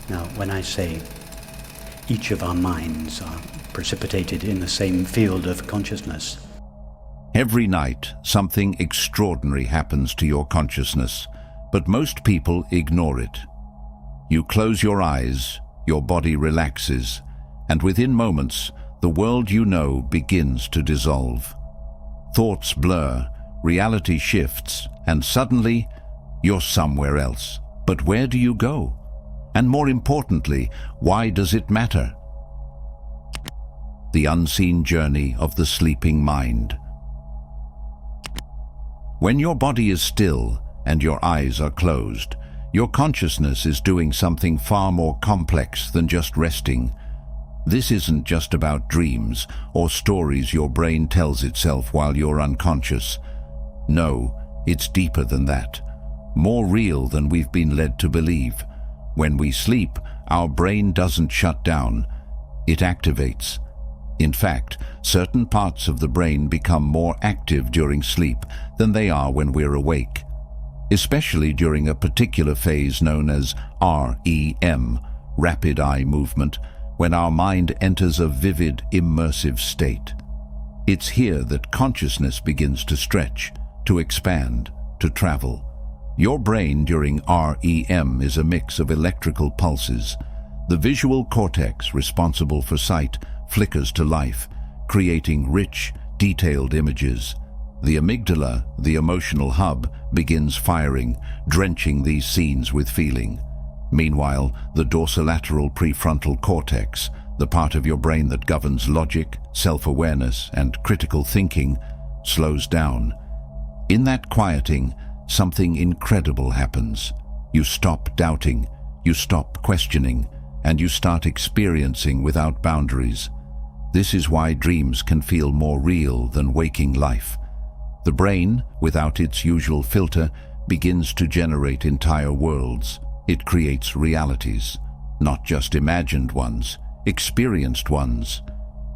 Now, when I say each of our minds are precipitated in the same field of consciousness, Every night, something extraordinary happens to your consciousness, but most people ignore it. You close your eyes, your body relaxes, and within moments, the world you know begins to dissolve. Thoughts blur, reality shifts, and suddenly, you're somewhere else. But where do you go? And more importantly, why does it matter? The unseen journey of the sleeping mind. When your body is still and your eyes are closed, your consciousness is doing something far more complex than just resting. This isn't just about dreams or stories your brain tells itself while you're unconscious. No, it's deeper than that, more real than we've been led to believe. When we sleep, our brain doesn't shut down, it activates. In fact, certain parts of the brain become more active during sleep than they are when we're awake, especially during a particular phase known as REM, rapid eye movement, when our mind enters a vivid, immersive state. It's here that consciousness begins to stretch, to expand, to travel. Your brain during REM is a mix of electrical pulses. The visual cortex, responsible for sight, flickers to life, creating rich, detailed images. The amygdala, the emotional hub, begins firing, drenching these scenes with feeling. Meanwhile, the dorsolateral prefrontal cortex, the part of your brain that governs logic, self-awareness, and critical thinking, slows down. In that quieting, something incredible happens. You stop doubting, you stop questioning, and you start experiencing without boundaries. This is why dreams can feel more real than waking life. The brain, without its usual filter, begins to generate entire worlds. It creates realities, not just imagined ones, experienced ones.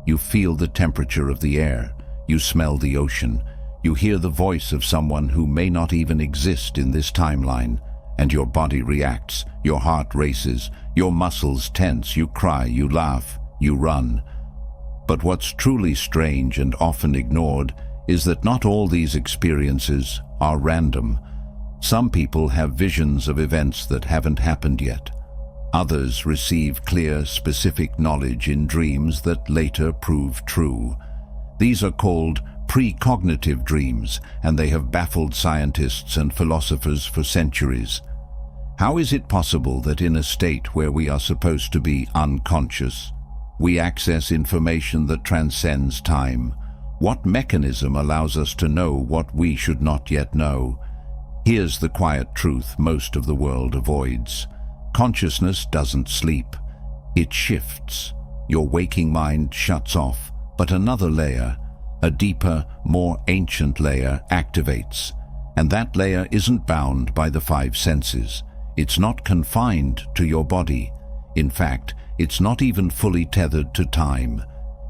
You feel the temperature of the air, you smell the ocean, you hear the voice of someone who may not even exist in this timeline, and your body reacts, your heart races, your muscles tense, you cry, you laugh, you run. But what's truly strange and often ignored is that not all these experiences are random. Some people have visions of events that haven't happened yet. Others receive clear, specific knowledge in dreams that later prove true. These are called precognitive dreams, and they have baffled scientists and philosophers for centuries. How is it possible that in a state where we are supposed to be unconscious, we access information that transcends time? What mechanism allows us to know what we should not yet know? Here's the quiet truth most of the world avoids. Consciousness doesn't sleep. It shifts. Your waking mind shuts off, but another layer, a deeper, more ancient layer, activates. And that layer isn't bound by the five senses. It's not confined to your body. In fact, it's not even fully tethered to time.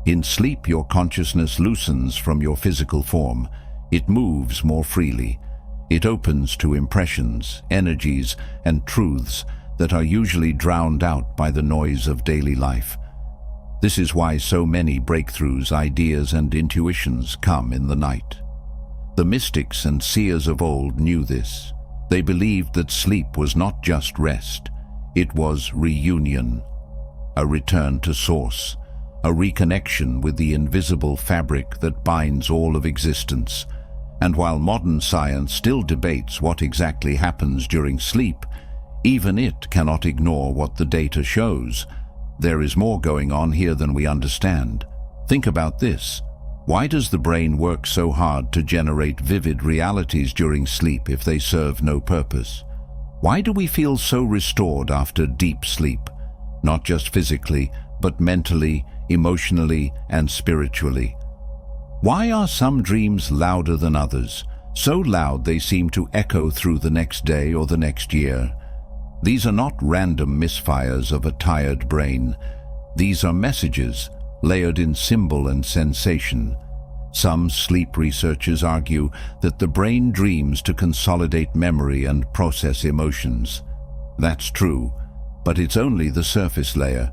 In sleep, your consciousness loosens from your physical form. It moves more freely. It opens to impressions, energies, and truths that are usually drowned out by the noise of daily life. This is why so many breakthroughs, ideas, and intuitions come in the night. The mystics and seers of old knew this. They believed that sleep was not just rest. It was reunion, a return to source, a reconnection with the invisible fabric that binds all of existence. And while modern science still debates what exactly happens during sleep, even it cannot ignore what the data shows. There is more going on here than we understand. Think about this. Why does the brain work so hard to generate vivid realities during sleep if they serve no purpose? Why do we feel so restored after deep sleep? Not just physically, but mentally, emotionally, and spiritually. Why are some dreams louder than others? So loud they seem to echo through the next day or the next year. These are not random misfires of a tired brain. These are messages, layered in symbol and sensation. Some sleep researchers argue that the brain dreams to consolidate memory and process emotions. That's true, But it's only the surface layer.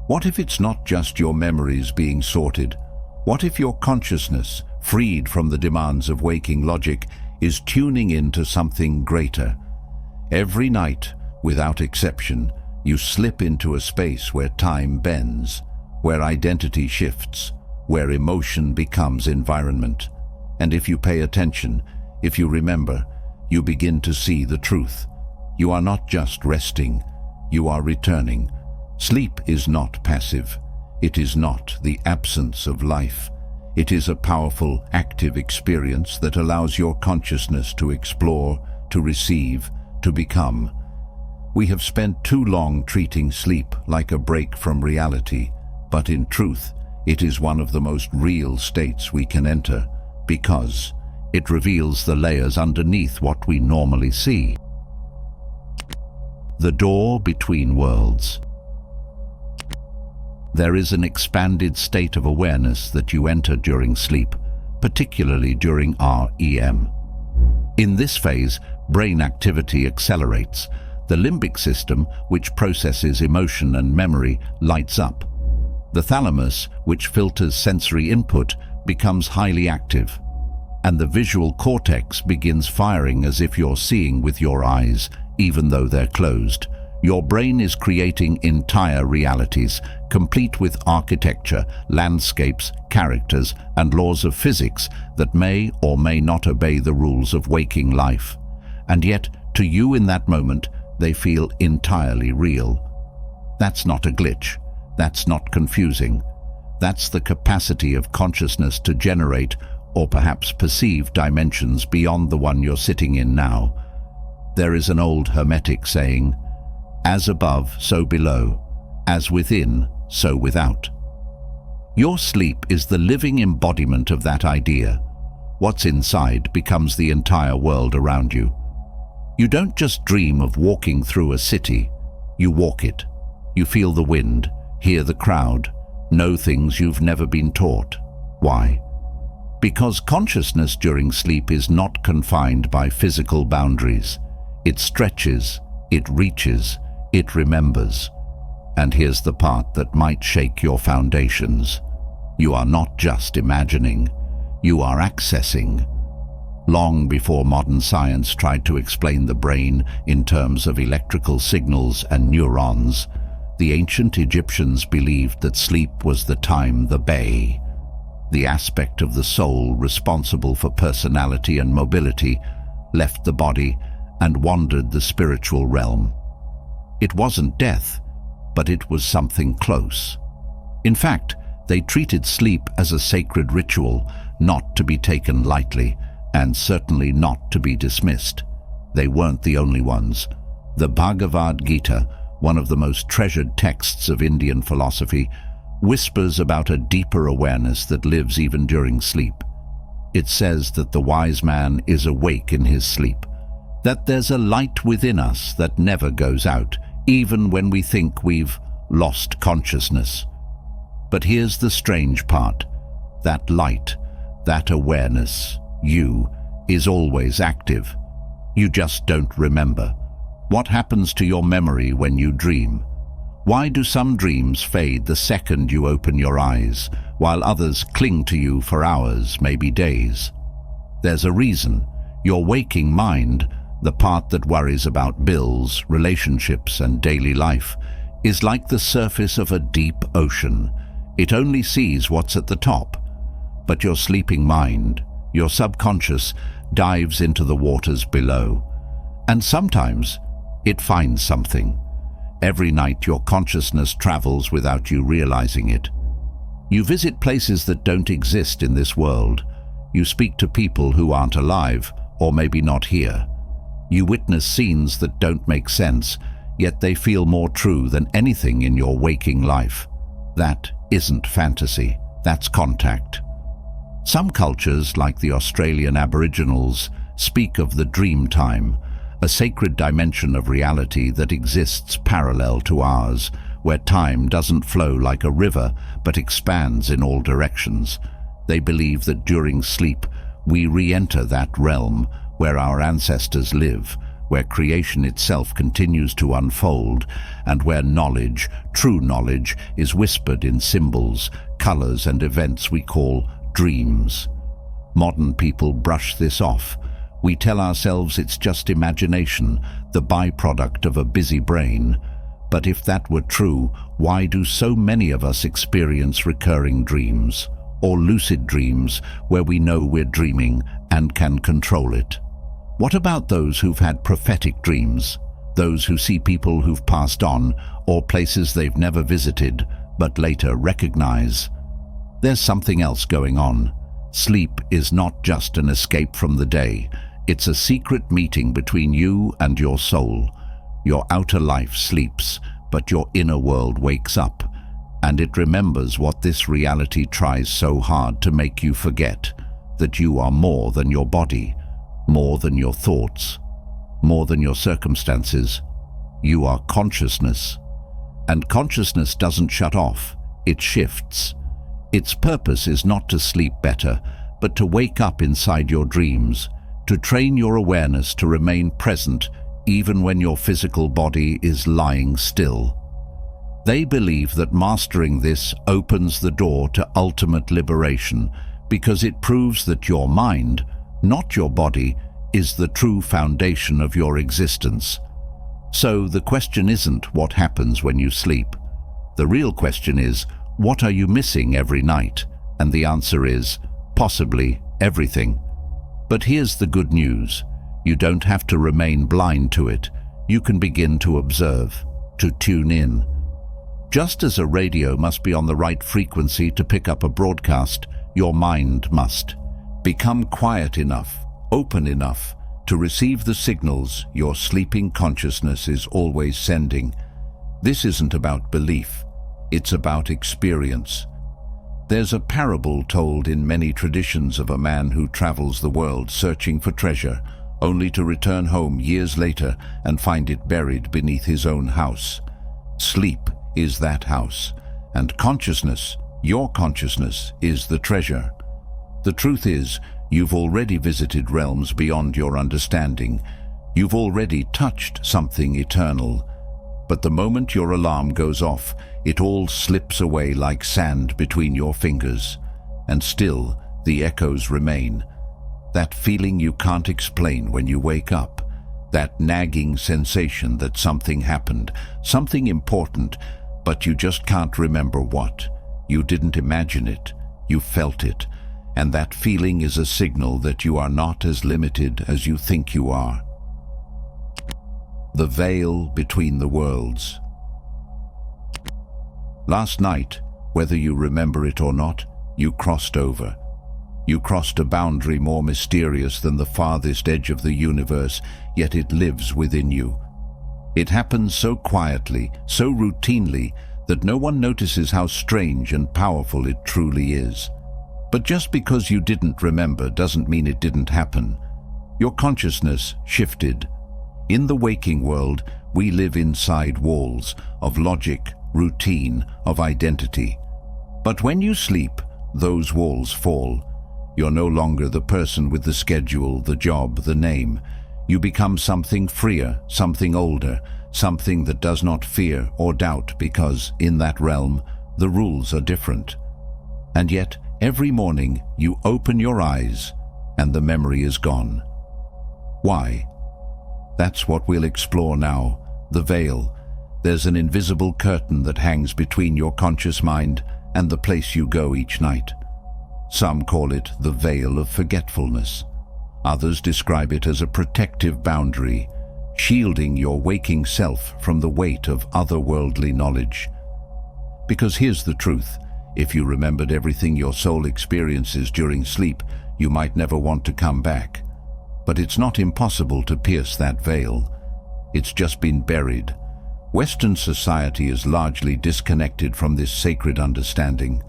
What if it's not just your memories being sorted? What if your consciousness, freed from the demands of waking logic, is tuning into something greater? Every night, without exception, you slip into a space where time bends, where identity shifts, where emotion becomes environment. And if you pay attention, if you remember, you begin to see the truth. You are not just resting, you are returning. Sleep is not passive. It is not the absence of life. It is a powerful, active experience that allows your consciousness to explore, to receive, to become. We have spent too long treating sleep like a break from reality, but in truth, it is one of the most real states we can enter, because it reveals the layers underneath what we normally see. The door between worlds. There is an expanded state of awareness that you enter during sleep, particularly during REM. In this phase, brain activity accelerates. The limbic system, which processes emotion and memory, lights up. The thalamus, which filters sensory input, becomes highly active. And the visual cortex begins firing as if you're seeing with your eyes, even though they're closed. Your brain is creating entire realities, complete with architecture, landscapes, characters, and laws of physics that may or may not obey the rules of waking life. And yet, to you in that moment, they feel entirely real. That's not a glitch. That's not confusing. That's the capacity of consciousness to generate, or perhaps perceive, dimensions beyond the one you're sitting in now. There is an old Hermetic saying, "As above, so below. As within, so without." Your sleep is the living embodiment of that idea. What's inside becomes the entire world around you. You don't just dream of walking through a city. You walk it. You feel the wind, hear the crowd, know things you've never been taught. Why? Because consciousness during sleep is not confined by physical boundaries. It stretches, it reaches, it remembers. And here's the part that might shake your foundations. You are not just imagining, you are accessing. Long before modern science tried to explain the brain in terms of electrical signals and neurons, the ancient Egyptians believed that sleep was the time, the bay, the aspect of the soul responsible for personality and mobility, left the body and wandered the spiritual realm. It wasn't death, but it was something close. In fact, they treated sleep as a sacred ritual, not to be taken lightly, and certainly not to be dismissed. They weren't the only ones. The Bhagavad Gita, one of the most treasured texts of Indian philosophy, whispers about a deeper awareness that lives even during sleep. It says that the wise man is awake in his sleep, that there's a light within us that never goes out, even when we think we've lost consciousness. But here's the strange part. That light, that awareness, you, is always active. You just don't remember. What happens to your memory when you dream? Why do some dreams fade the second you open your eyes, while others cling to you for hours, maybe days? There's a reason. Your waking mind, the part that worries about bills, relationships, and daily life, is like the surface of a deep ocean. It only sees what's at the top. But your sleeping mind, your subconscious, dives into the waters below. And sometimes it finds something. Every night your consciousness travels without you realizing it. You visit places that don't exist in this world. You speak to people who aren't alive, or maybe not here. You witness scenes that don't make sense, yet they feel more true than anything in your waking life. That isn't fantasy, that's contact. Some cultures, like the Australian Aboriginals, speak of the dream time, a sacred dimension of reality that exists parallel to ours, where time doesn't flow like a river but expands in all directions. They believe that during sleep we re-enter that realm where our ancestors live, where creation itself continues to unfold, and where knowledge, true knowledge, is whispered in symbols, colors, and events we call dreams. Modern people brush this off. We tell ourselves it's just imagination, the byproduct of a busy brain. But if that were true, why do so many of us experience recurring dreams, or lucid dreams, where we know we're dreaming and can control it? What about those who've had prophetic dreams, those who see people who've passed on, or places they've never visited, but later recognize? There's something else going on. Sleep is not just an escape from the day. It's a secret meeting between you and your soul. Your outer life sleeps, but your inner world wakes up, and it remembers what this reality tries so hard to make you forget, that you are more than your body, more than your thoughts, more than your circumstances. You are consciousness. And consciousness doesn't shut off, it shifts. Its purpose is not to sleep better, but to wake up inside your dreams, to train your awareness to remain present even when your physical body is lying still. They believe that mastering this opens the door to ultimate liberation, because it proves that your mind, not your body, is the true foundation of your existence. So the question isn't what happens when you sleep. The real question is, what are you missing every night? And the answer is, possibly everything. But here's the good news. You don't have to remain blind to it. You can begin to observe, to tune in. Just as a radio must be on the right frequency to pick up a broadcast, your mind must become quiet enough, open enough to receive the signals your sleeping consciousness is always sending. This isn't about belief, it's about experience. There's a parable told in many traditions of a man who travels the world searching for treasure, only to return home years later and find it buried beneath his own house. Sleep is that house, and consciousness, your consciousness, is the treasure. The truth is, you've already visited realms beyond your understanding. You've already touched something eternal. But the moment your alarm goes off, it all slips away like sand between your fingers. And still, the echoes remain. That feeling you can't explain when you wake up. That nagging sensation that something happened, something important, but you just can't remember what. You didn't imagine it, you felt it. And that feeling is a signal that you are not as limited as you think you are. The veil between the worlds. Last night, whether you remember it or not, you crossed over. You crossed a boundary more mysterious than the farthest edge of the universe, yet it lives within you. It happens so quietly, so routinely, that no one notices how strange and powerful it truly is. But just because you didn't remember doesn't mean it didn't happen. Your consciousness shifted. In the waking world, we live inside walls of logic, routine, of identity. But when you sleep, those walls fall. You're no longer the person with the schedule, the job, the name. You become something freer, something older, something that does not fear or doubt, because in that realm, the rules are different. And yet, every morning, you open your eyes, and the memory is gone. Why? That's what we'll explore now, the veil. There's an invisible curtain that hangs between your conscious mind and the place you go each night. Some call it the veil of forgetfulness. Others describe it as a protective boundary, shielding your waking self from the weight of otherworldly knowledge. Because here's the truth, if you remembered everything your soul experiences during sleep, you might never want to come back. But it's not impossible to pierce that veil. It's just been buried. Western society is largely disconnected from this sacred understanding.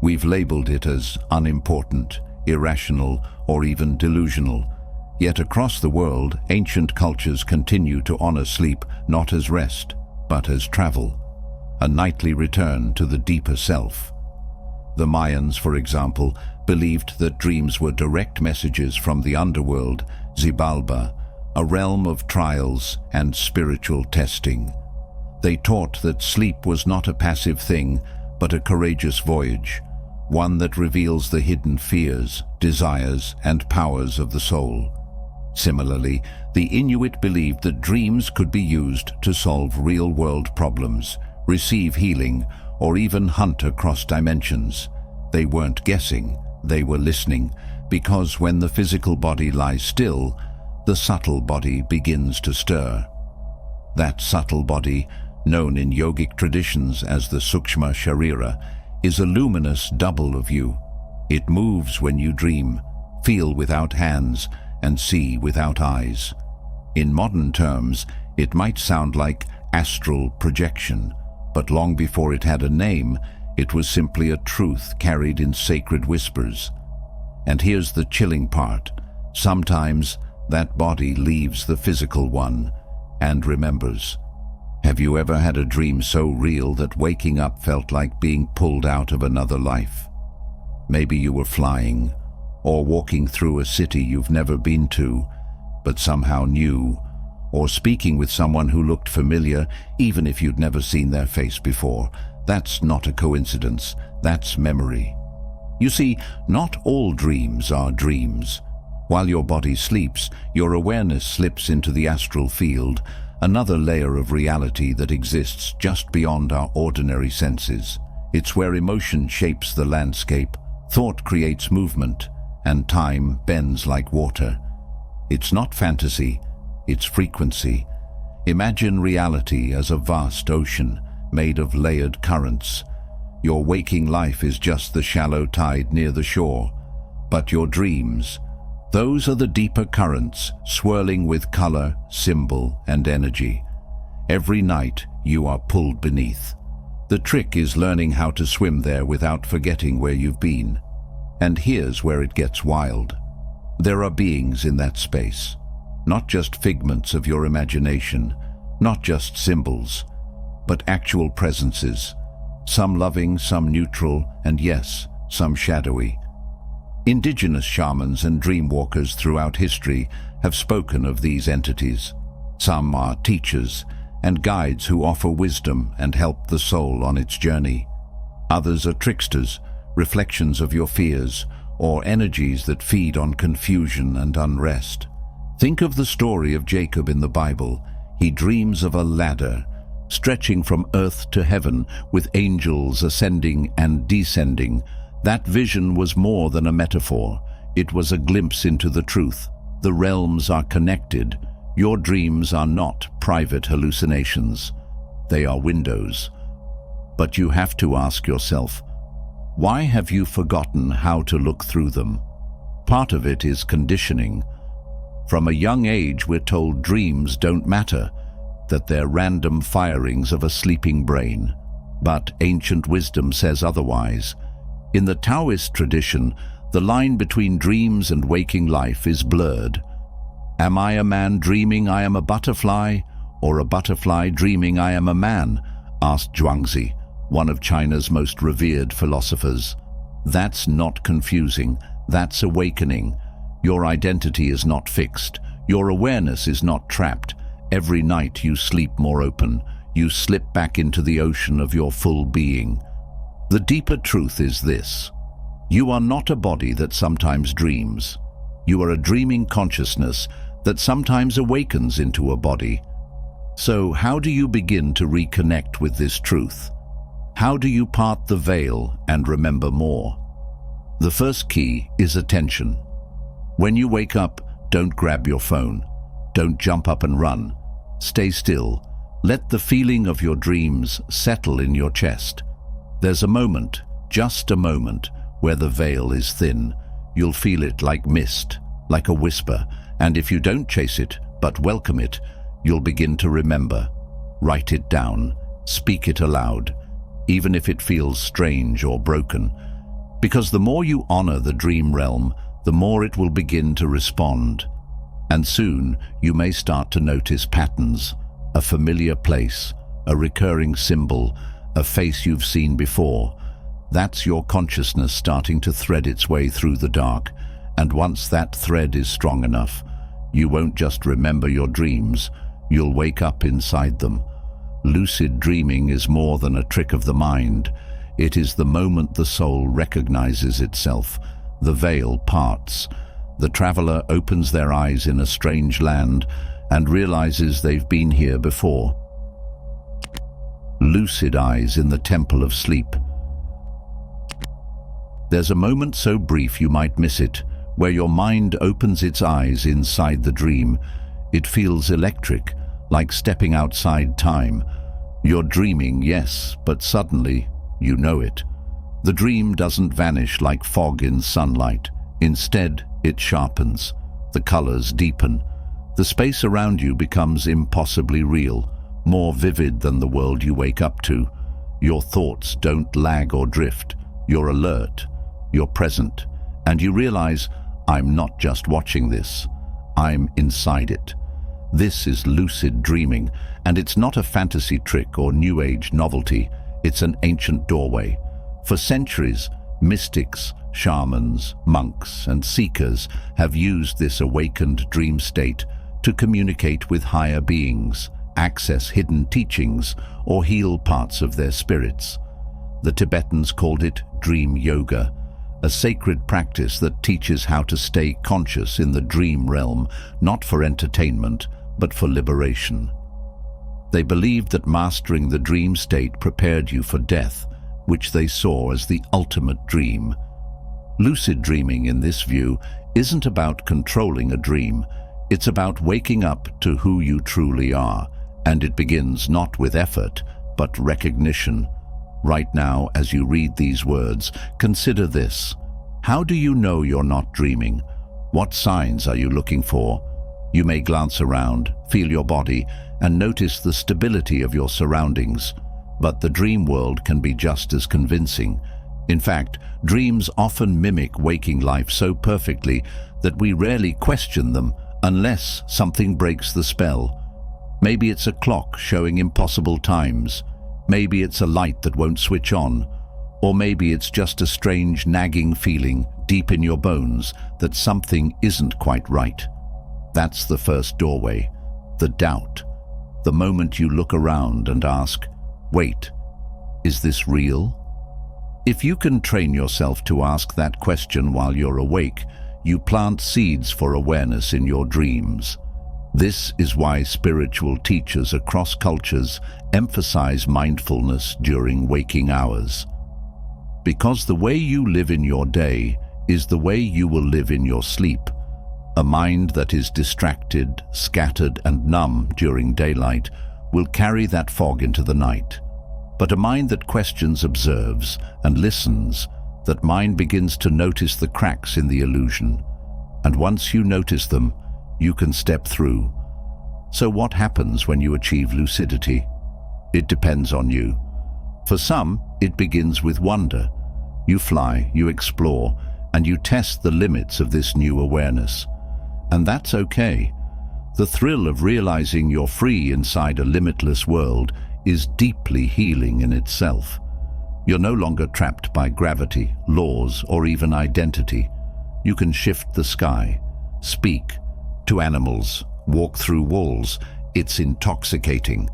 We've labeled it as unimportant, irrational, or even delusional. Yet across the world, ancient cultures continue to honor sleep not as rest, but as travel, a nightly return to the deeper self. The Mayans, for example, believed that dreams were direct messages from the underworld, Xibalba, a realm of trials and spiritual testing. They taught that sleep was not a passive thing, but a courageous voyage, one that reveals the hidden fears, desires, and powers of the soul. Similarly, the Inuit believed that dreams could be used to solve real-world problems, receive healing, or even hunt across dimensions. They weren't guessing, they were listening, because when the physical body lies still, the subtle body begins to stir. That subtle body, known in yogic traditions as the Sukshma Sharira, is a luminous double of you. It moves when you dream, feel without hands, and see without eyes. In modern terms, it might sound like astral projection, but long before it had a name, it was simply a truth carried in sacred whispers. And here's the chilling part. Sometimes that body leaves the physical one and remembers. Have you ever had a dream so real that waking up felt like being pulled out of another life? Maybe you were flying, or walking through a city you've never been to, but somehow knew, or speaking with someone who looked familiar, even if you'd never seen their face before. That's not a coincidence, that's memory. You see, not all dreams are dreams. While your body sleeps, your awareness slips into the astral field, another layer of reality that exists just beyond our ordinary senses. It's where emotion shapes the landscape, thought creates movement, and time bends like water. It's not fantasy, it's frequency. Imagine reality as a vast ocean made of layered currents. Your waking life is just the shallow tide near the shore, but your dreams, those are the deeper currents, swirling with color, symbol, and energy. Every night, you are pulled beneath. The trick is learning how to swim there without forgetting where you've been. And here's where it gets wild. There are beings in that space, not just figments of your imagination, not just symbols, but actual presences, some loving, some neutral, and yes, some shadowy. Indigenous shamans and dreamwalkers throughout history have spoken of these entities. Some are teachers and guides who offer wisdom and help the soul on its journey. Others are tricksters, reflections of your fears, or energies that feed on confusion and unrest. Think of the story of Jacob in the Bible. He dreams of a ladder stretching from earth to heaven, with angels ascending and descending. That vision was more than a metaphor. It was a glimpse into the truth. The realms are connected. Your dreams are not private hallucinations. They are windows. But you have to ask yourself, why have you forgotten how to look through them? Part of it is conditioning. From a young age, we're told dreams don't matter, that they're random firings of a sleeping brain. But ancient wisdom says otherwise. In the Taoist tradition, the line between dreams and waking life is blurred. Am I a man dreaming I am a butterfly, or a butterfly dreaming I am a man? Asked Zhuangzi, one of China's most revered philosophers. That's not confusing, that's awakening. Your identity is not fixed. Your awareness is not trapped. Every night you sleep more open. You slip back into the ocean of your full being. The deeper truth is this: you are not a body that sometimes dreams. You are a dreaming consciousness that sometimes awakens into a body. So how do you begin to reconnect with this truth? How do you part the veil and remember more? The first key is attention. When you wake up, don't grab your phone. Don't jump up and run. Stay still. Let the feeling of your dreams settle in your chest. There's a moment, just a moment, where the veil is thin. You'll feel it like mist, like a whisper, and if you don't chase it, but welcome it, you'll begin to remember. Write it down. Speak it aloud, even if it feels strange or broken. Because the more you honor the dream realm, the more it will begin to respond. And soon, you may start to notice patterns, a familiar place, a recurring symbol, a face you've seen before. That's your consciousness starting to thread its way through the dark. And once that thread is strong enough, You won't just remember your dreams, you'll wake up inside them. Lucid dreaming is more than a trick of the mind. It is the moment the soul recognizes itself. The veil parts. The traveler opens their eyes in a strange land and realizes they've been here before. Lucid eyes in the temple of sleep. There's a moment so brief you might miss it, where your mind opens its eyes inside the dream. It feels electric, like stepping outside time. You're dreaming, yes, but suddenly you know it. The dream doesn't vanish like fog in sunlight. Instead, it sharpens. The colors deepen. The space around you becomes impossibly real, more vivid than the world you wake up to. Your thoughts don't lag or drift. You're alert. You're present. And you realize, I'm not just watching this. I'm inside it. This is lucid dreaming, and it's not a fantasy trick or new age novelty. It's an ancient doorway. For centuries, mystics, shamans, monks, and seekers have used this awakened dream state to communicate with higher beings, access hidden teachings, or heal parts of their spirits. The Tibetans called it dream yoga, a sacred practice that teaches how to stay conscious in the dream realm, not for entertainment, but for liberation. They believed that mastering the dream state prepared you for death, which they saw as the ultimate dream. Lucid dreaming, in this view, isn't about controlling a dream. It's about waking up to who you truly are, and it begins not with effort, but recognition. Right now, as you read these words, consider this. How do you know you're not dreaming? What signs are you looking for? You may glance around, feel your body, and notice the stability of your surroundings. But the dream world can be just as convincing. In fact, dreams often mimic waking life so perfectly that we rarely question them unless something breaks the spell. Maybe it's a clock showing impossible times. Maybe it's a light that won't switch on. Or maybe it's just a strange nagging feeling deep in your bones that something isn't quite right. That's the first doorway, the doubt. The moment you look around and ask, wait, is this real? If you can train yourself to ask that question while you're awake, you plant seeds for awareness in your dreams. This is why spiritual teachers across cultures emphasize mindfulness during waking hours. Because the way you live in your day is the way you will live in your sleep. A mind that is distracted, scattered, and numb during daylight will carry that fog into the night. But a mind that questions, observes, and listens, that mind begins to notice the cracks in the illusion. And once you notice them, you can step through. So what happens when you achieve lucidity? It depends on you. For some, it begins with wonder. You fly, you explore, and you test the limits of this new awareness. And that's okay. The thrill of realizing you're free inside a limitless world is deeply healing in itself. You're no longer trapped by gravity, laws, or even identity. You can shift the sky, speak to animals, walk through walls. It's intoxicating.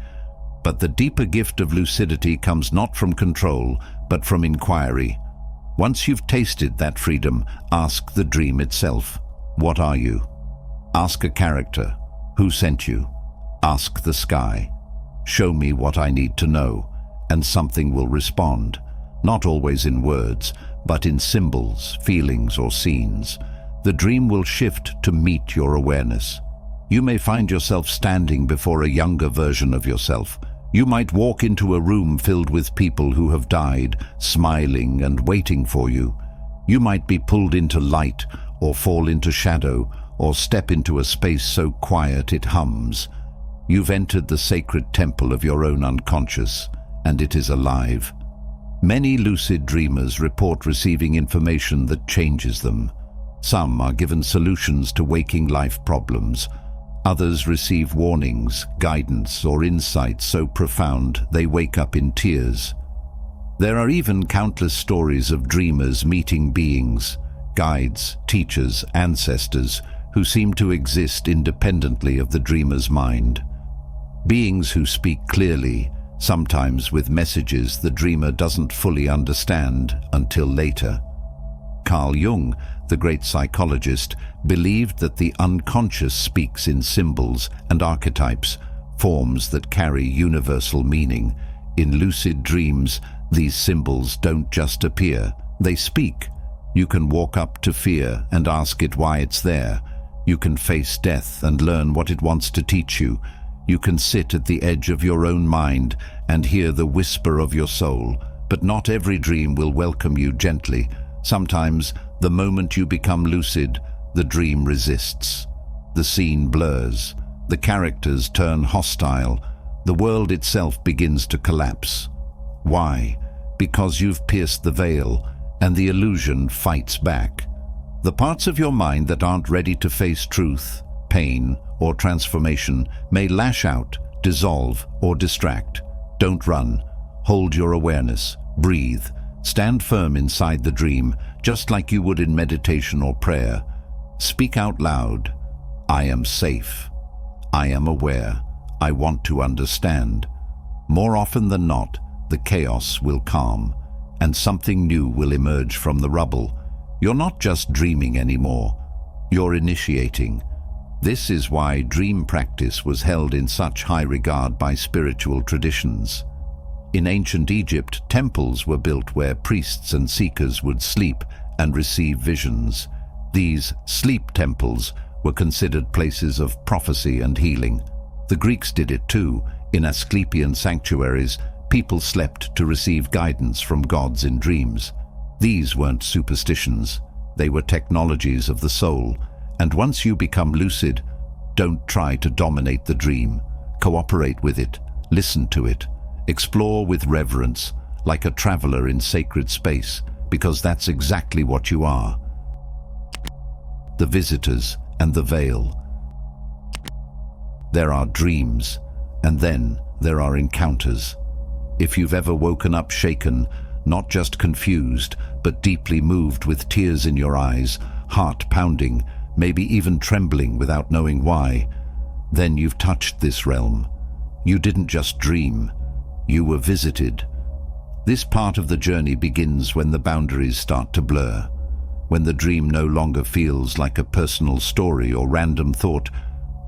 But the deeper gift of lucidity comes not from control, but from inquiry. Once you've tasted that freedom, ask the dream itself, what are you? Ask a character, who sent you? Ask the sky, show me what I need to know, and something will respond, not always in words, but in symbols, feelings, or scenes. The dream will shift to meet your awareness. You may find yourself standing before a younger version of yourself. You might walk into a room filled with people who have died, smiling and waiting for you. You might be pulled into light, or fall into shadow, or step into a space so quiet it hums. You've entered the sacred temple of your own unconscious, and it is alive. Many lucid dreamers report receiving information that changes them. Some are given solutions to waking life problems. Others receive warnings, guidance, or insights so profound they wake up in tears. There are even countless stories of dreamers meeting beings, guides, teachers, ancestors, who seem to exist independently of the dreamer's mind. Beings who speak clearly, sometimes with messages the dreamer doesn't fully understand until later. Carl Jung, the great psychologist, believed that the unconscious speaks in symbols and archetypes, forms that carry universal meaning. In lucid dreams, these symbols don't just appear, they speak. You can walk up to fear and ask it why it's there. You can face death and learn what it wants to teach you. You can sit at the edge of your own mind and hear the whisper of your soul. But not every dream will welcome you gently. Sometimes, the moment you become lucid, the dream resists. The scene blurs. The characters turn hostile. The world itself begins to collapse. Why? Because you've pierced the veil, and the illusion fights back. The parts of your mind that aren't ready to face truth, pain, or transformation may lash out, dissolve, or distract. Don't run. Hold your awareness. Breathe. Stand firm inside the dream, just like you would in meditation or prayer. Speak out loud. I am safe. I am aware. I want to understand. More often than not, the chaos will calm, and something new will emerge from the rubble. You're not just dreaming anymore. You're initiating. This is why dream practice was held in such high regard by spiritual traditions. In ancient Egypt, temples were built where priests and seekers would sleep and receive visions. These sleep temples were considered places of prophecy and healing. The Greeks did it too. In Asclepian sanctuaries, people slept to receive guidance from gods in dreams. These weren't superstitions. They were technologies of the soul. And once you become lucid, don't try to dominate the dream. Cooperate with it. Listen to it. Explore with reverence, like a traveler in sacred space, because that's exactly what you are. The visitors and the veil. There are dreams, and then there are encounters. If you've ever woken up shaken, not just confused, but deeply moved with tears in your eyes, heart pounding, maybe even trembling without knowing why, then you've touched this realm. You didn't just dream, you were visited. This part of the journey begins when the boundaries start to blur, when the dream no longer feels like a personal story or random thought,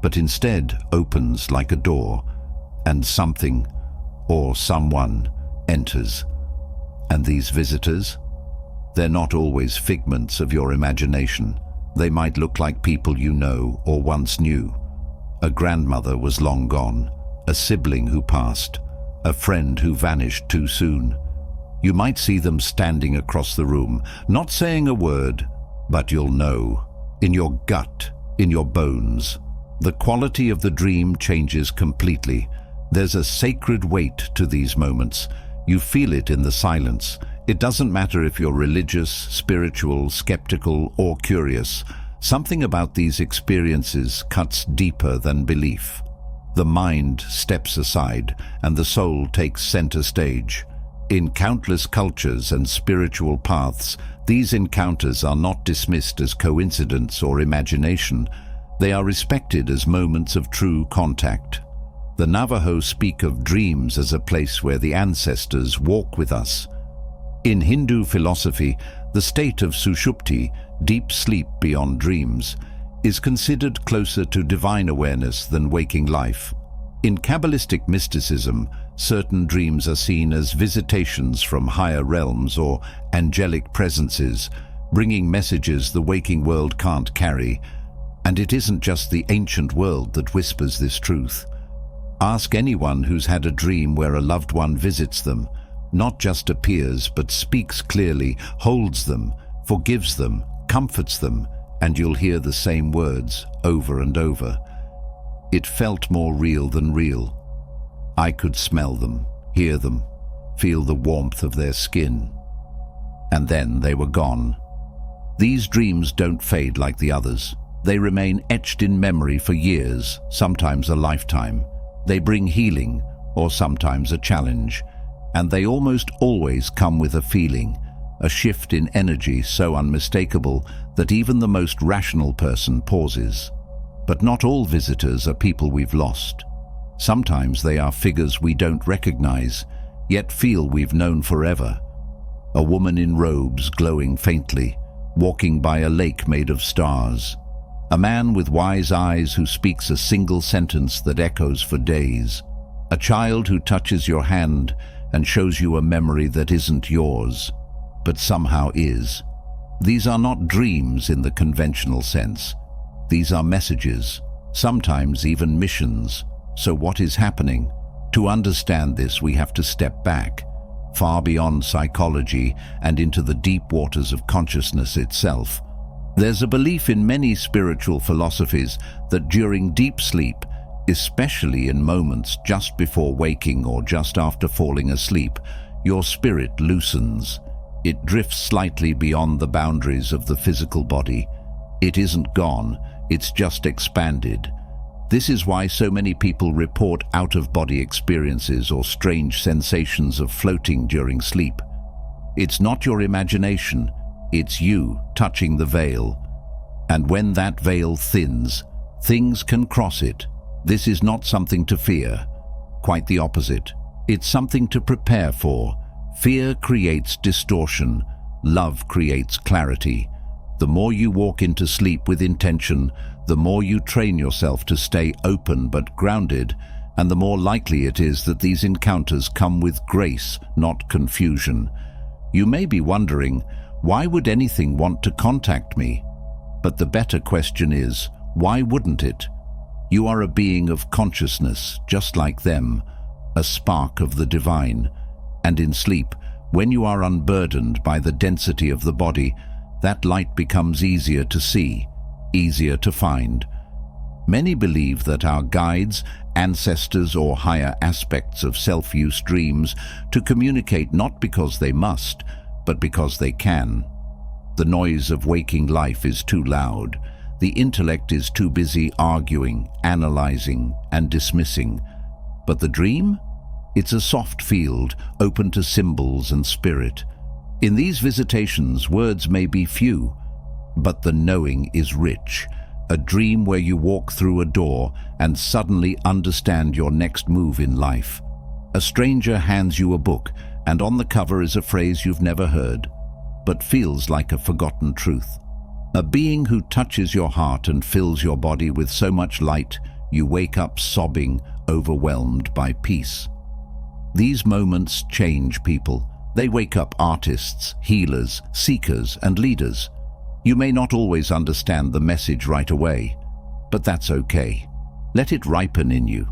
but instead opens like a door, and something or someone enters. And these visitors? They're not always figments of your imagination. They might look like people you know or once knew. A grandmother was long gone, a sibling who passed, a friend who vanished too soon. You might see them standing across the room, not saying a word, but you'll know. In your gut, in your bones. The quality of the dream changes completely. There's a sacred weight to these moments. You feel it in the silence. It doesn't matter if you're religious, spiritual, skeptical, or curious. Something about these experiences cuts deeper than belief. The mind steps aside, and the soul takes center stage. In countless cultures and spiritual paths, these encounters are not dismissed as coincidence or imagination. They are respected as moments of true contact. The Navajo speak of dreams as a place where the ancestors walk with us. In Hindu philosophy, the state of sushupti, deep sleep beyond dreams, is considered closer to divine awareness than waking life. In Kabbalistic mysticism, certain dreams are seen as visitations from higher realms or angelic presences, bringing messages the waking world can't carry. And it isn't just the ancient world that whispers this truth. Ask anyone who's had a dream where a loved one visits them, not just appears but speaks clearly, holds them, forgives them, comforts them, and you'll hear the same words over and over. It felt more real than real. I could smell them, hear them, feel the warmth of their skin. And then they were gone. These dreams don't fade like the others. They remain etched in memory for years, sometimes a lifetime. They bring healing, or sometimes a challenge, and they almost always come with a feeling, a shift in energy so unmistakable that even the most rational person pauses. But not all visitors are people we've lost. Sometimes they are figures we don't recognize, yet feel we've known forever. A woman in robes glowing faintly, walking by a lake made of stars. A man with wise eyes who speaks a single sentence that echoes for days. A child who touches your hand and shows you a memory that isn't yours, but somehow is. These are not dreams in the conventional sense. These are messages, sometimes even missions. So what is happening? To understand this, we have to step back, far beyond psychology and into the deep waters of consciousness itself. There's a belief in many spiritual philosophies that during deep sleep, especially in moments just before waking or just after falling asleep, your spirit loosens. It drifts slightly beyond the boundaries of the physical body. It isn't gone, it's just expanded. This is why so many people report out-of-body experiences or strange sensations of floating during sleep. It's not your imagination, it's you touching the veil. And when that veil thins, things can cross it. This is not something to fear. Quite the opposite. It's something to prepare for. Fear creates distortion. Love creates clarity. The more you walk into sleep with intention, the more you train yourself to stay open but grounded, and the more likely it is that these encounters come with grace, not confusion. You may be wondering, why would anything want to contact me? But the better question is, why wouldn't it? You are a being of consciousness, just like them, a spark of the divine. And in sleep, when you are unburdened by the density of the body, that light becomes easier to see, easier to find. Many believe that our guides, ancestors, or higher aspects of self use dreams to communicate not because they must, but because they can. The noise of waking life is too loud. The intellect is too busy arguing, analyzing, and dismissing. But the dream? It's a soft field, open to symbols and spirit. In these visitations, words may be few, but the knowing is rich. A dream where you walk through a door and suddenly understand your next move in life. A stranger hands you a book, and on the cover is a phrase you've never heard, but feels like a forgotten truth. A being who touches your heart and fills your body with so much light, you wake up sobbing, overwhelmed by peace. These moments change people. They wake up artists, healers, seekers, and leaders. You may not always understand the message right away, but that's okay. Let it ripen in you.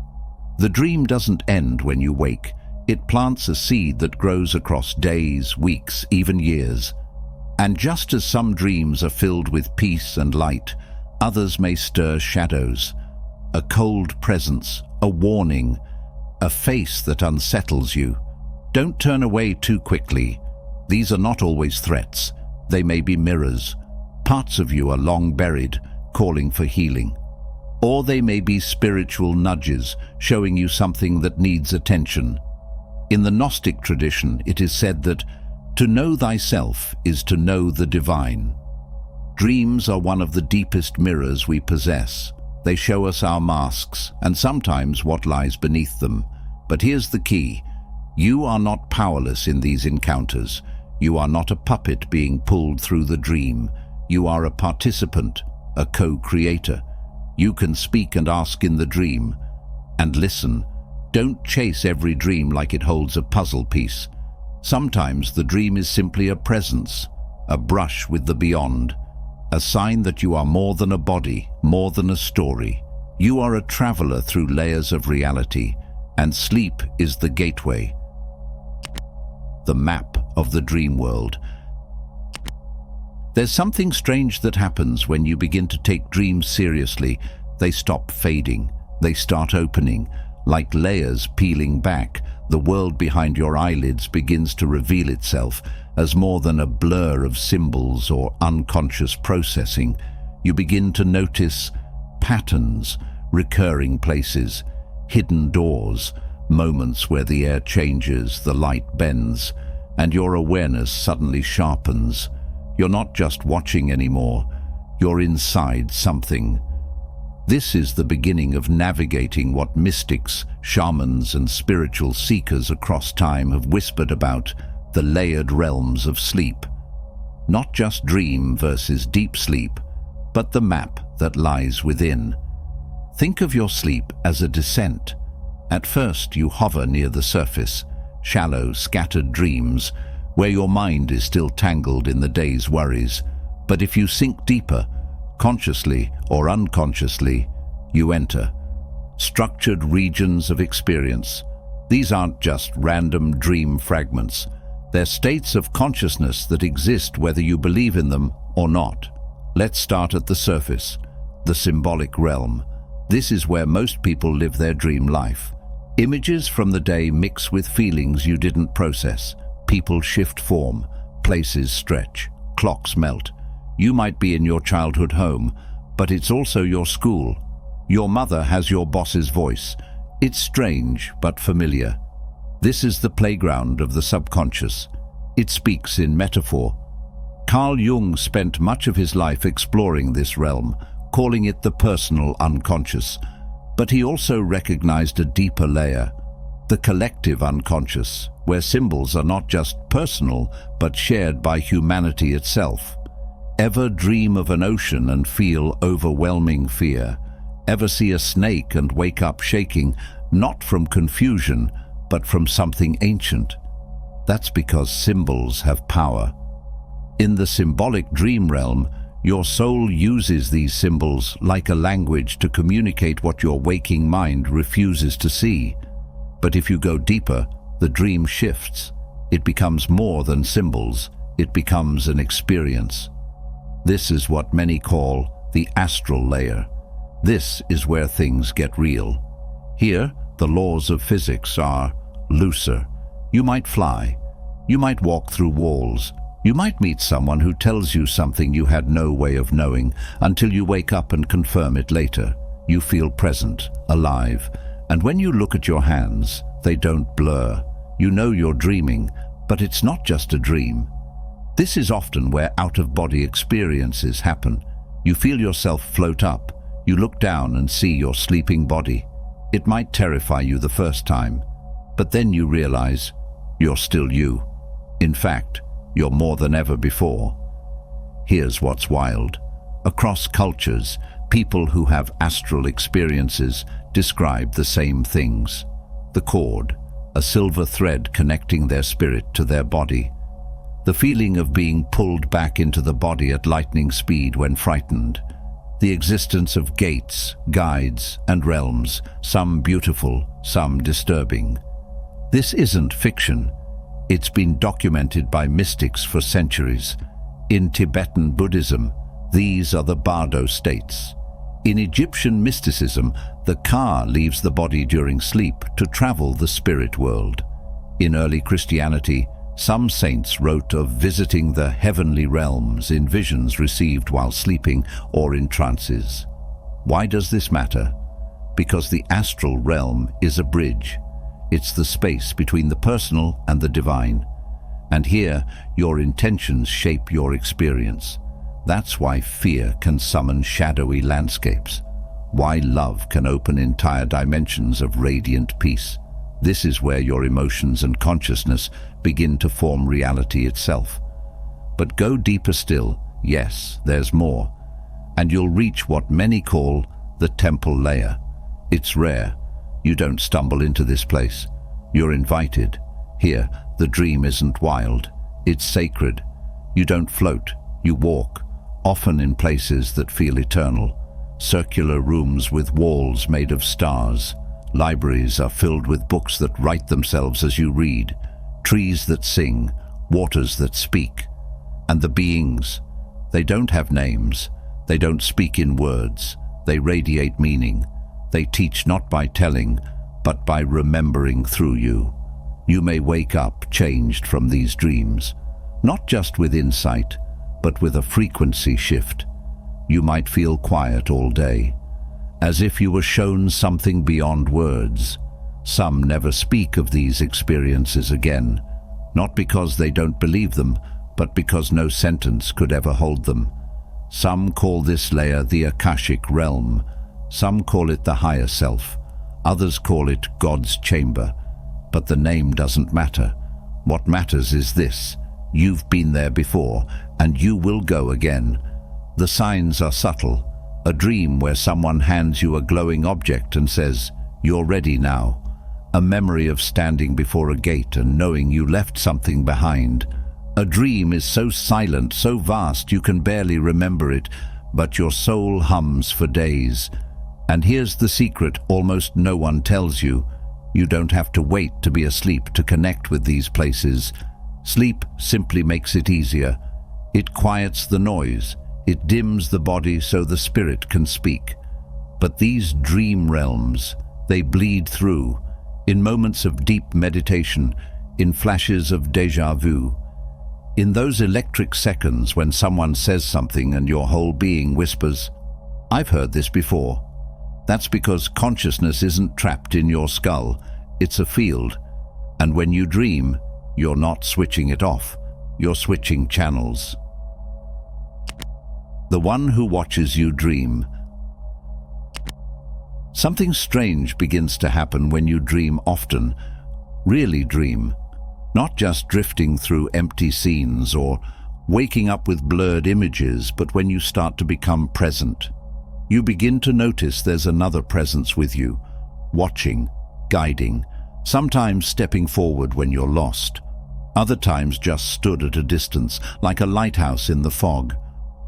The dream doesn't end when you wake. It plants a seed that grows across days, weeks, even years. And just as some dreams are filled with peace and light, others may stir shadows. A cold presence, a warning, a face that unsettles you. Don't turn away too quickly. These are not always threats. They may be mirrors. Parts of you are long buried, calling for healing. Or they may be spiritual nudges, showing you something that needs attention. In the Gnostic tradition, it is said that to know thyself is to know the divine. Dreams are one of the deepest mirrors we possess. They show us our masks, and sometimes what lies beneath them. But here's the key. You are not powerless in these encounters. You are not a puppet being pulled through the dream. You are a participant, a co-creator. You can speak and ask in the dream. And listen, don't chase every dream like it holds a puzzle piece. Sometimes the dream is simply a presence, a brush with the beyond, a sign that you are more than a body, more than a story. You are a traveler through layers of reality, and sleep is the gateway, the map of the dream world. There's something strange that happens when you begin to take dreams seriously. They stop fading. They start opening. Like layers peeling back, the world behind your eyelids begins to reveal itself as more than a blur of symbols or unconscious processing. You begin to notice patterns, recurring places, hidden doors, moments where the air changes, the light bends. and your awareness suddenly sharpens. You're not just watching anymore, you're inside something. This is the beginning of navigating what mystics, shamans, and spiritual seekers across time have whispered about: the layered realms of sleep. Not just dream versus deep sleep, but the map that lies within. Think of your sleep as a descent. At first you hover near the surface, shallow, scattered dreams, where your mind is still tangled in the day's worries. But if you sink deeper, consciously or unconsciously, you enter structured regions of experience. These aren't just random dream fragments. They're states of consciousness that exist whether you believe in them or not. Let's start at the surface, the symbolic realm. This is where most people live their dream life. Images from the day mix with feelings you didn't process. People shift form, places stretch, clocks melt. You might be in your childhood home, but it's also your school. Your mother has your boss's voice. It's strange but familiar. This is the playground of the subconscious. It speaks in metaphor. Carl Jung spent much of his life exploring this realm, calling it the personal unconscious. But he also recognized a deeper layer, the collective unconscious, where symbols are not just personal, but shared by humanity itself. Ever dream of an ocean and feel overwhelming fear? Ever see a snake and wake up shaking, not from confusion, but from something ancient? That's because symbols have power. In the symbolic dream realm, your soul uses these symbols like a language to communicate what your waking mind refuses to see. But if you go deeper, the dream shifts. It becomes more than symbols. It becomes an experience. This is what many call the astral layer. This is where things get real. Here, the laws of physics are looser. You might fly. You might walk through walls. You might meet someone who tells you something you had no way of knowing until you wake up and confirm it later. You feel present, alive. And when you look at your hands, they don't blur. You know you're dreaming, but it's not just a dream. This is often where out-of-body experiences happen. You feel yourself float up. You look down and see your sleeping body. It might terrify you the first time, but then you realize you're still you. In fact, you're more than ever before. Here's what's wild. Across cultures, people who have astral experiences describe the same things. The cord, a silver thread connecting their spirit to their body. The feeling of being pulled back into the body at lightning speed when frightened. The existence of gates, guides, and realms, some beautiful, some disturbing. This isn't fiction. It's been documented by mystics for centuries. In Tibetan Buddhism, these are the Bardo states. In Egyptian mysticism, the ka leaves the body during sleep to travel the spirit world. In early Christianity, some saints wrote of visiting the heavenly realms in visions received while sleeping or in trances. Why does this matter? Because the astral realm is a bridge. It's the space between the personal and the divine. And here, your intentions shape your experience. That's why fear can summon shadowy landscapes. Why love can open entire dimensions of radiant peace. This is where your emotions and consciousness begin to form reality itself. But go deeper still. Yes, there's more. And you'll reach what many call the temple layer. It's rare. You don't stumble into this place. You're invited. Here, the dream isn't wild. It's sacred. You don't float. You walk, often in places that feel eternal. Circular rooms with walls made of stars. Libraries are filled with books that write themselves as you read. Trees that sing, waters that speak. And the beings, they don't have names. They don't speak in words. They radiate meaning. They teach not by telling, but by remembering through you. You may wake up changed from these dreams, not just with insight, but with a frequency shift. You might feel quiet all day, as if you were shown something beyond words. Some never speak of these experiences again, not because they don't believe them, but because no sentence could ever hold them. Some call this layer the Akashic realm. Some call it the higher self. Others call it God's chamber. But the name doesn't matter. What matters is this: you've been there before, and you will go again. The signs are subtle. A dream where someone hands you a glowing object and says, "You're ready now." A memory of standing before a gate and knowing you left something behind. A dream is so silent, so vast you can barely remember it, but your soul hums for days. And here's the secret almost no one tells you. You don't have to wait to be asleep to connect with these places. Sleep simply makes it easier. It quiets the noise. It dims the body so the spirit can speak. But these dream realms, they bleed through, in moments of deep meditation, in flashes of déjà vu. In those electric seconds when someone says something and your whole being whispers, "I've heard this before." That's because consciousness isn't trapped in your skull, it's a field. And when you dream, you're not switching it off, you're switching channels. The one who watches you dream. Something strange begins to happen when you dream often, really dream, not just drifting through empty scenes or waking up with blurred images, but when you start to become present. You begin to notice there's another presence with you, watching, guiding, sometimes stepping forward when you're lost, other times just stood at a distance, like a lighthouse in the fog.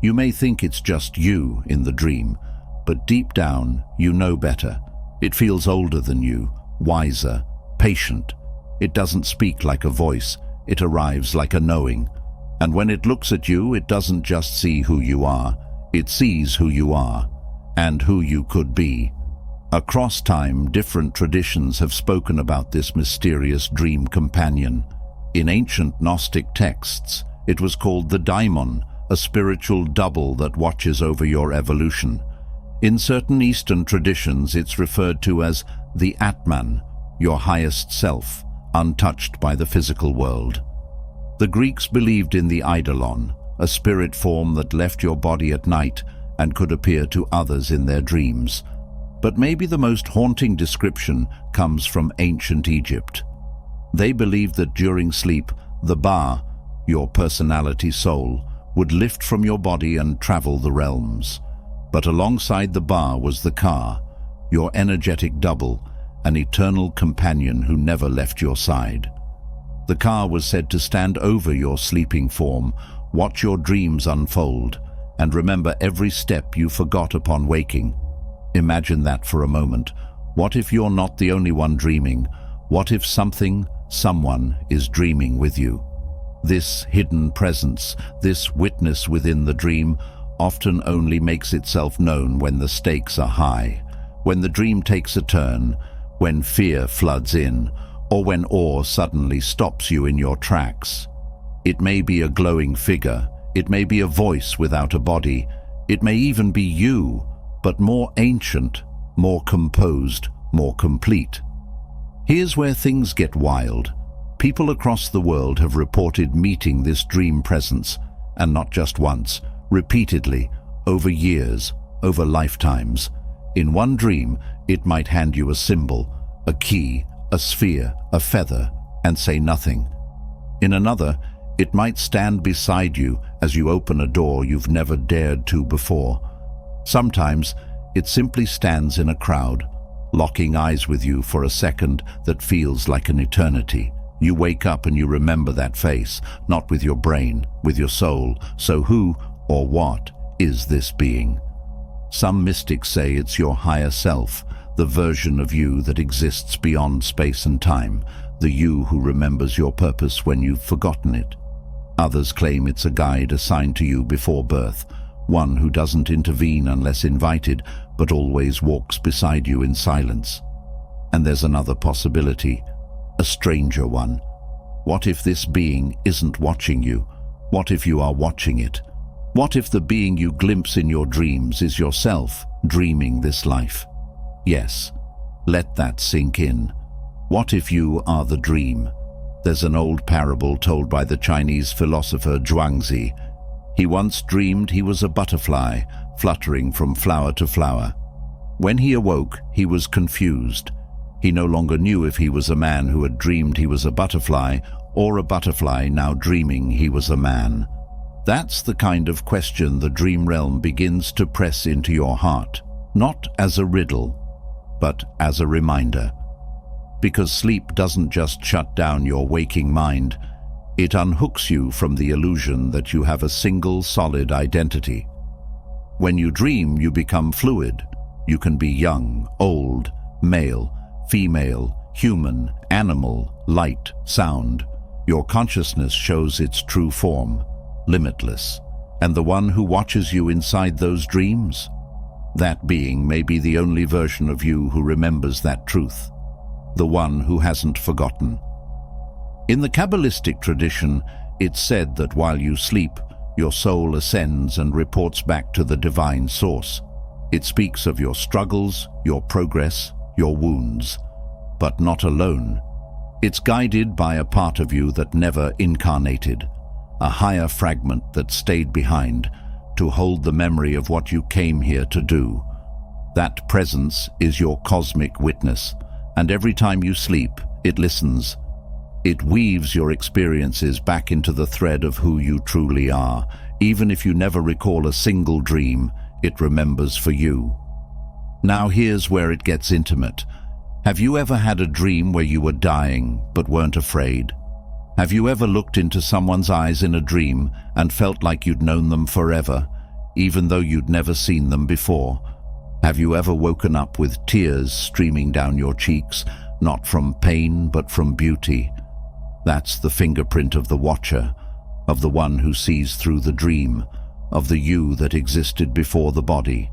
You may think it's just you in the dream, but deep down, you know better. It feels older than you, wiser, patient. It doesn't speak like a voice, it arrives like a knowing. And when it looks at you, it doesn't just see who you are, it sees who you are, and who you could be. Across time, different traditions have spoken about this mysterious dream companion. In ancient Gnostic texts, it was called the daimon, a spiritual double that watches over your evolution. In certain Eastern traditions, it's referred to as the Atman, your highest self, untouched by the physical world. The Greeks believed in the eidolon, a spirit form that left your body at night and could appear to others in their dreams. But maybe the most haunting description comes from ancient Egypt. They believed that during sleep, the Ba, your personality soul, would lift from your body and travel the realms. But alongside the Ba was the Ka, your energetic double, an eternal companion who never left your side. The Ka was said to stand over your sleeping form, watch your dreams unfold, and remember every step you forgot upon waking. Imagine that for a moment. What if you're not the only one dreaming? What if someone is dreaming with you? This hidden presence, this witness within the dream, often only makes itself known when the stakes are high, when the dream takes a turn, when fear floods in, or when awe suddenly stops you in your tracks. It may be a glowing figure, it may be a voice without a body, it may even be you, but more ancient, more composed, more complete. Here's where things get wild. People across the world have reported meeting this dream presence, and not just once, repeatedly, over years, over lifetimes. In one dream, it might hand you a symbol, a key, a sphere, a feather, and say nothing. In another, it might stand beside you as you open a door you've never dared to before. Sometimes, it simply stands in a crowd, locking eyes with you for a second that feels like an eternity. You wake up and you remember that face, not with your brain, with your soul. So who or what is this being? Some mystics say it's your higher self, the version of you that exists beyond space and time, the you who remembers your purpose when you've forgotten it. Others claim it's a guide assigned to you before birth, one who doesn't intervene unless invited, but always walks beside you in silence. And there's another possibility, a stranger one. What if this being isn't watching you? What if you are watching it? What if the being you glimpse in your dreams is yourself dreaming this life? Yes, let that sink in. What if you are the dream? There's an old parable told by the Chinese philosopher Zhuangzi. He once dreamed he was a butterfly, fluttering from flower to flower. When he awoke, he was confused. He no longer knew if he was a man who had dreamed he was a butterfly, or a butterfly now dreaming he was a man. That's the kind of question the dream realm begins to press into your heart, not as a riddle, but as a reminder. Because sleep doesn't just shut down your waking mind, it unhooks you from the illusion that you have a single solid identity. When you dream, you become fluid. You can be young, old, male, female, human, animal, light, sound. Your consciousness shows its true form, limitless. And the one who watches you inside those dreams? That being may be the only version of you who remembers that truth, the one who hasn't forgotten. In the Kabbalistic tradition, it's said that while you sleep, your soul ascends and reports back to the divine source. It speaks of your struggles, your progress, your wounds, but not alone. It's guided by a part of you that never incarnated, a higher fragment that stayed behind to hold the memory of what you came here to do. That presence is your cosmic witness, and every time you sleep, it listens. It weaves your experiences back into the thread of who you truly are. Even if you never recall a single dream, it remembers for you. Now here's where it gets intimate. Have you ever had a dream where you were dying but weren't afraid? Have you ever looked into someone's eyes in a dream and felt like you'd known them forever, even though you'd never seen them before? Have you ever woken up with tears streaming down your cheeks, not from pain but from beauty? That's the fingerprint of the watcher, of the one who sees through the dream, of the you that existed before the body,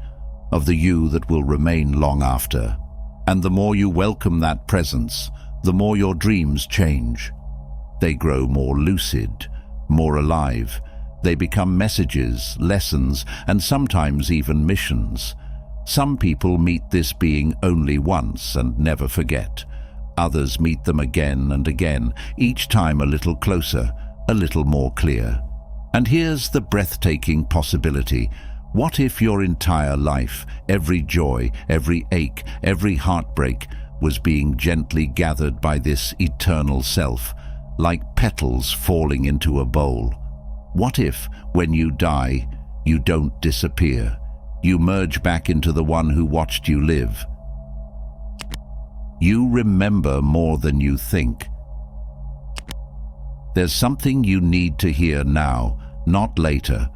of the you that will remain long after. And the more you welcome that presence, the more your dreams change. They grow more lucid, more alive. They become messages, lessons, and sometimes even missions. Some people meet this being only once and never forget. Others meet them again and again, each time a little closer, a little more clear. And here's the breathtaking possibility. What if your entire life, every joy, every ache, every heartbreak, was being gently gathered by this eternal self, like petals falling into a bowl? What if, when you die, you don't disappear? You merge back into the one who watched you live. You remember more than you think. There's something you need to hear now, not later,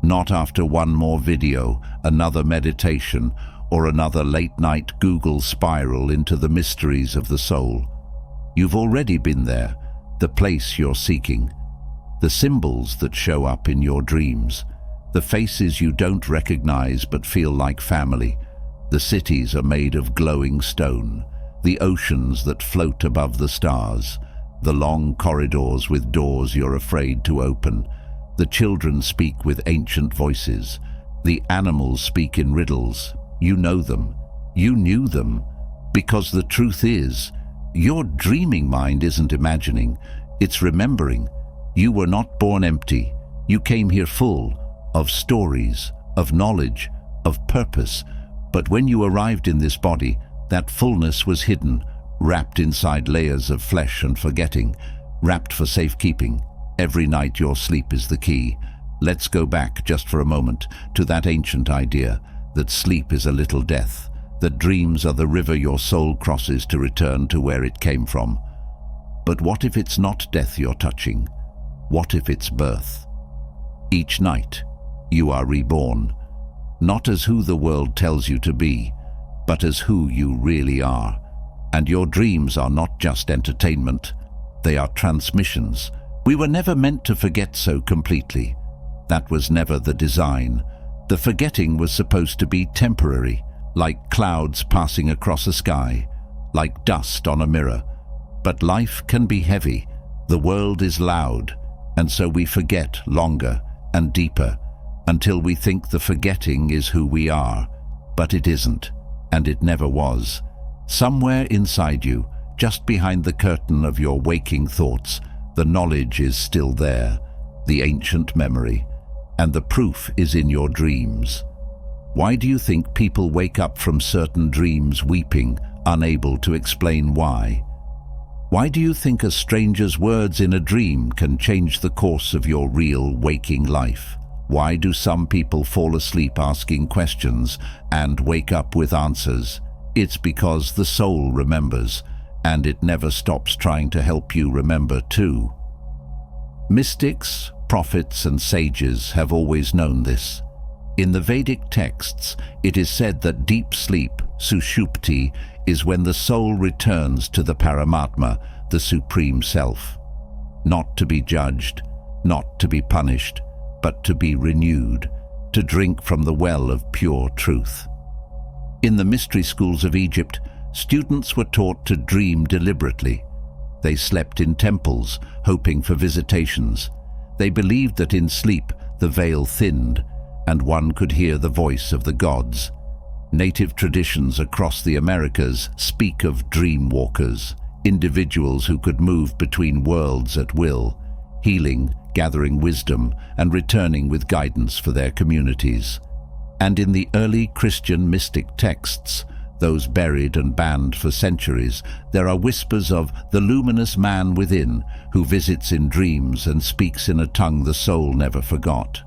not after one more video, another meditation, or another late-night Google spiral into the mysteries of the soul. You've already been there, the place you're seeking, the symbols that show up in your dreams, the faces you don't recognize but feel like family. The cities are made of glowing stone, the oceans that float above the stars, the long corridors with doors you're afraid to open. The children speak with ancient voices. The animals speak in riddles. You know them. You knew them. Because the truth is, your dreaming mind isn't imagining, it's remembering. You were not born empty. You came here full of stories, of knowledge, of purpose. But when you arrived in this body, that fullness was hidden, wrapped inside layers of flesh and forgetting, wrapped for safekeeping. Every night your sleep is the key. Let's go back just for a moment to that ancient idea that sleep is a little death, that dreams are the river your soul crosses to return to where it came from. But what if it's not death you're touching? What if it's birth? Each night, you are reborn, not as who the world tells you to be, but as who you really are. And your dreams are not just entertainment, they are transmissions. We were never meant to forget so completely. That was never the design. The forgetting was supposed to be temporary, like clouds passing across a sky, like dust on a mirror. But life can be heavy, the world is loud, and so we forget longer and deeper, until we think the forgetting is who we are. But it isn't, and it never was. Somewhere inside you, Just behind the curtain of your waking thoughts, the knowledge is still there, the ancient memory, and the proof is in your dreams. Why do you think people wake up from certain dreams weeping, unable to explain why? Why do you think a stranger's words in a dream can change the course of your real waking life? Why do some people fall asleep asking questions and wake up with answers? It's because the soul remembers, and it never stops trying to help you remember too. Mystics, prophets, and sages have always known this. In the Vedic texts, it is said that deep sleep, sushupti, is when the soul returns to the Paramatma, the Supreme Self. Not to be judged, not to be punished, but to be renewed, to drink from the well of pure truth. In the mystery schools of Egypt, students were taught to dream deliberately. They slept in temples, hoping for visitations. They believed that in sleep the veil thinned, and one could hear the voice of the gods. Native traditions across the Americas speak of dream walkers, individuals who could move between worlds at will, healing, gathering wisdom, and returning with guidance for their communities. And in the early Christian mystic texts, those buried and banned for centuries, there are whispers of the luminous man within who visits in dreams and speaks in a tongue the soul never forgot.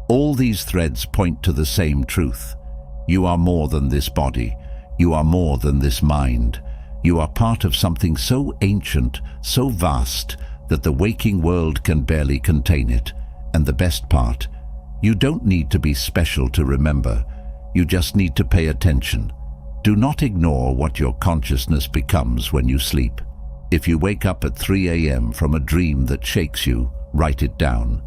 All these threads point to the same truth. You are more than this body. You are more than this mind. You are part of something so ancient, so vast, that the waking world can barely contain it. And the best part, you don't need to be special to remember. You just need to pay attention. Do not ignore what your consciousness becomes when you sleep. If you wake up at 3 a.m. from a dream that shakes you, write it down.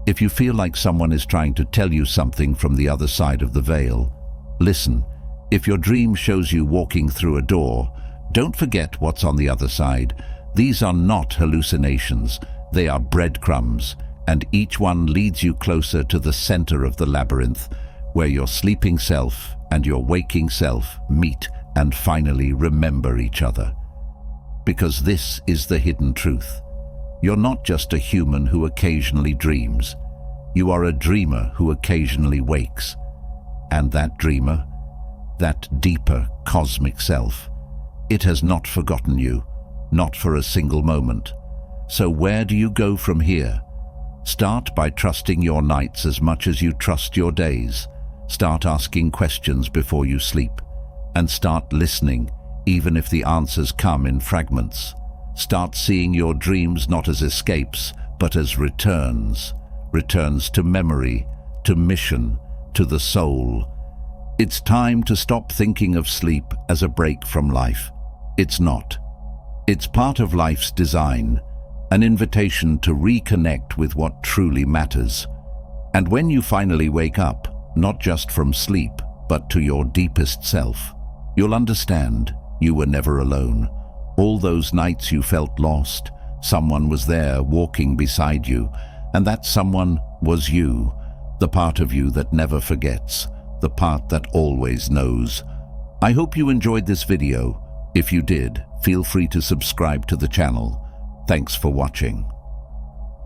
If you feel like someone is trying to tell you something from the other side of the veil, listen. If your dream shows you walking through a door, don't forget what's on the other side. These are not hallucinations. They are breadcrumbs, and each one leads you closer to the center of the labyrinth, where your sleeping self and your waking self meet and finally remember each other. Because this is the hidden truth. You're not just a human who occasionally dreams. You are a dreamer who occasionally wakes. And that dreamer, that deeper cosmic self, it has not forgotten you, not for a single moment. So where do you go from here? Start by trusting your nights as much as you trust your days. Start asking questions before you sleep. And start listening, even if the answers come in fragments. Start seeing your dreams not as escapes, but as returns. Returns to memory, to mission, to the soul. It's time to stop thinking of sleep as a break from life. It's not. It's part of life's design, an invitation to reconnect with what truly matters. And when you finally wake up, not just from sleep, but to your deepest self, you'll understand you were never alone. All those nights you felt lost, someone was there walking beside you, and that someone was you, the part of you that never forgets, the part that always knows. I hope you enjoyed this video. If you did, feel free to subscribe to the channel. Thanks for watching.